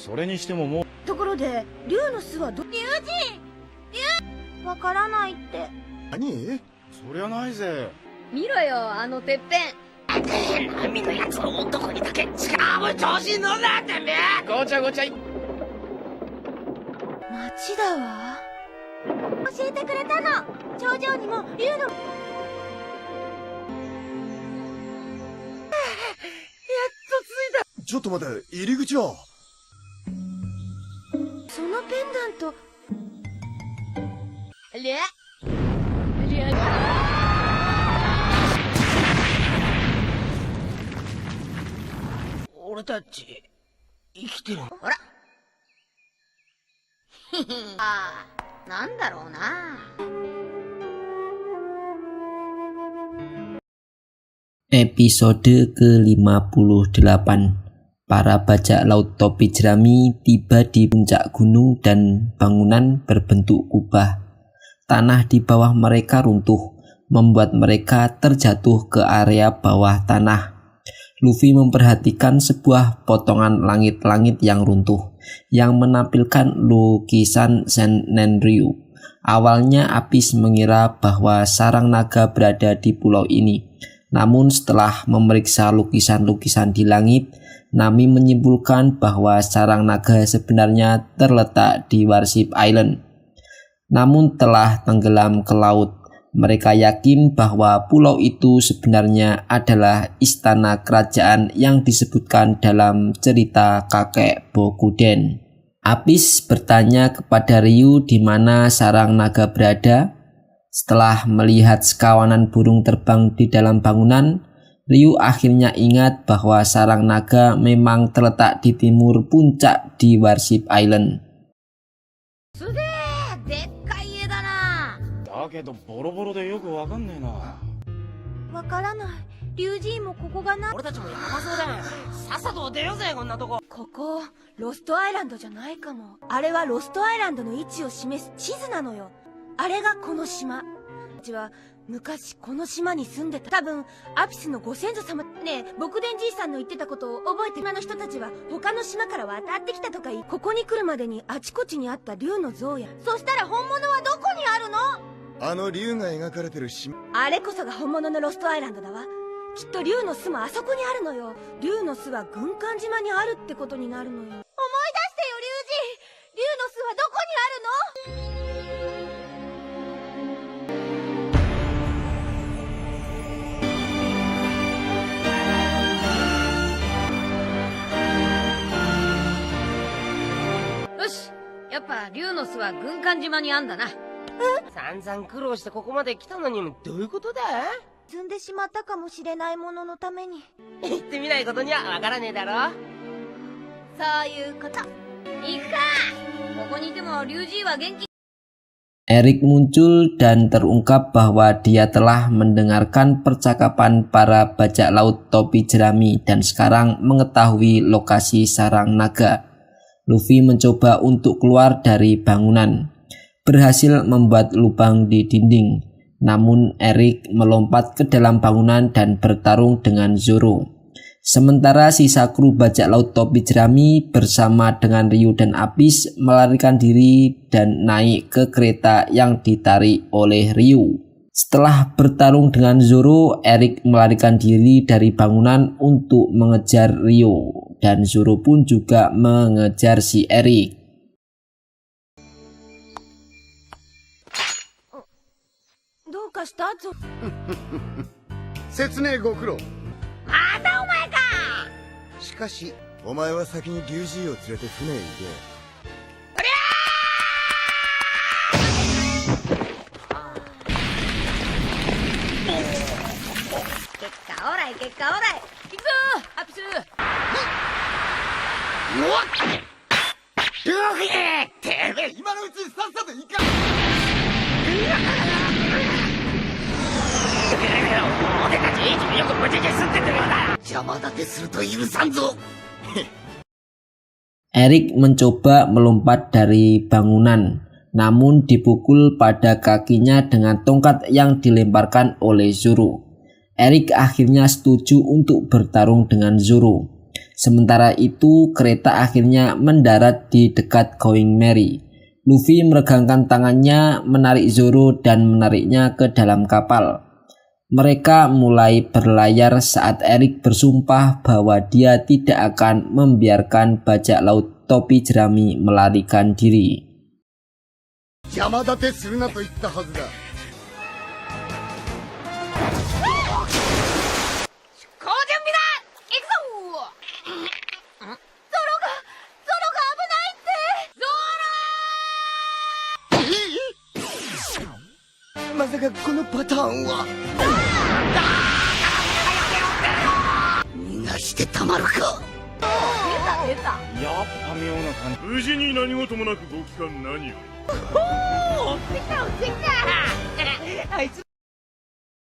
それにしてももう。ところで、竜の巣はど、わからないって。何？そりゃないぜ。見ろよ、あのてっぺん。みんなやつを男にだけ力を調子に乗んなってめえ。ごちゃごちゃい。町だわ。教えてくれたの。頂上にも竜の。ちょっと待て、入り口は。そのペンダント。俺たち生きてる。ほら。ああ、なんだろうな。Episode ke-58. Para bajak laut topi jerami tiba di puncak gunung dan bangunan berbentuk kubah. Tanah di bawah mereka runtuh, membuat mereka terjatuh ke area bawah tanah. Luffy memperhatikan sebuah potongan langit-langit yang runtuh, yang menampilkan lukisan Senenryu. Awalnya Apis mengira bahwa sarang naga berada di pulau ini. Namun setelah memeriksa lukisan-lukisan di langit, Nami menyimpulkan bahwa sarang naga sebenarnya terletak di Warship Island. Namun telah tenggelam ke laut, mereka yakin bahwa pulau itu sebenarnya adalah istana kerajaan yang disebutkan dalam cerita kakek Bokuden. Apis bertanya kepada Ryu di mana sarang naga berada. Setelah melihat sekawanan burung terbang di dalam bangunan, Ryu akhirnya ingat bahwa sarang naga memang terletak di timur puncak di Warship Island. でっかい家だな。だけどボロボロでよくわかんねえな。わからない。竜神もここがな。俺たちもやばそうだ。さっさと出ようぜ、こんなとこ。ここ、ロストアイランドじゃないかも。あれはロストアイランドの位置を示す地図なのよ。あれがこの島。うちは昔この島に住んでた。多分アピスのご先祖様。ねえ、牧伝じいさんの言ってたことを覚えて。島の人たちは他の島から渡ってきたとか言い、ここに来るまでにあちこちにあった竜の像や。そしたら本物はどこにあるの？あの竜が描かれてる島。あれこそが本物のロストアイランドだわ。きっと竜の巣もあそこにあるのよ。竜の巣は軍艦島にあるってことになるのよ。思い出してよ、竜神。竜の巣はどこにあるの？よし、やっぱ竜の巣は軍艦島にあんだな。散々苦労してここまで来たのにどういうことだ？積んでしまったかもしれないもののために。言ってみないことにはわからねえだろ。そういうこと。行くか。ここにいても竜神は元気。Eric muncul dan terungkap bahwa dia telah mendengarkan percakapan para bajak laut topi jerami dan sekarang mengetahui lokasi sarang naga. Luffy mencoba untuk keluar dari bangunan, berhasil membuat lubang di dinding. Namun Eric melompat ke dalam bangunan dan bertarung dengan Zoro. Sementara sisa kru bajak laut topi jerami bersama dengan Ryu dan Apis melarikan diri dan naik ke kereta yang ditarik oleh Ryu. Setelah bertarung dengan Zoro, Eric melarikan diri dari bangunan untuk mengejar Ryu dan Zoro pun juga mengejar si Eric. どうかしたゾ？説明ご苦労。またお前か。しかし、お前は先に竜神を連れて船へ行け。結果オーライ、結果オーライ。行くぞアピス。ルフィ！てめえ今のうちにさっさと行か。俺たちいつもよく無事に住んでるようだ。邪魔立てすると許さんぞ。Eric mencoba melompat dari bangunan, namun dipukul pada kakinya dengan tongkat yang dilemparkan oleh Zoro. Eric akhirnya setuju untuk bertarung dengan Zoro. Sementara itu, kereta akhirnya mendarat di dekat Going Merry. Luffy meregangkan tangannya, menarik Zoro dan menariknya ke dalam kapal. Mereka mulai berlayar saat Eric bersumpah bahwa dia tidak akan membiarkan bajak laut topi jerami melarikan diri. 邪魔立てするなと言ったはずだ。出航準備だ。行くぞ。ゾロが危ないって。ゾロまさかこのパターンは。逃がしてたまるか。出た。やっぱ妙な感じ。無事に何事もなくご帰還何より。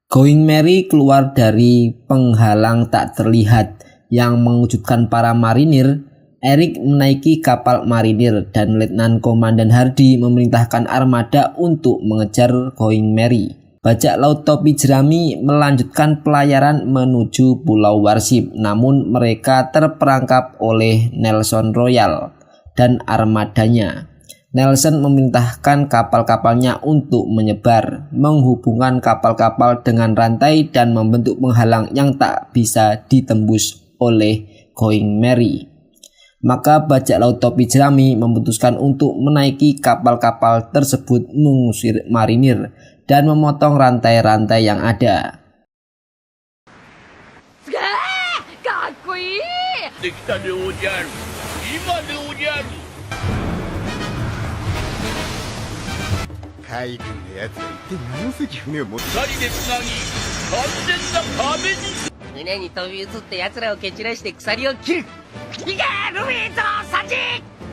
Going Merry keluar dari penghalang tak terlihat yang mengejutkan para marinir. Eric menaiki kapal marinir dan Letnan Komandan Hardy memerintahkan armada untuk mengejar Going Merry. Bajak laut topi jerami melanjutkan pelayaran menuju Pulau Warship, namun mereka terperangkap oleh Nelson Royal dan armadanya. Nelson memerintahkan kapal-kapalnya untuk menyebar, menghubungkan kapal-kapal dengan rantai dan membentuk penghalang yang tak bisa ditembus oleh Going Merry. Maka bajak laut topi jerami memutuskan untuk menaiki kapal-kapal tersebut, mengusir marinir dan memotong rantai-rantai yang ada. かっこいい。できたでおじゃる。今でおじゃる。海軍のやつは一体何隻船を持って。二人でつなぎ完全な壁に。船に飛び移って奴らを蹴散らして鎖を切る。いけルフィとサチ。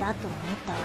だと思ったわよ。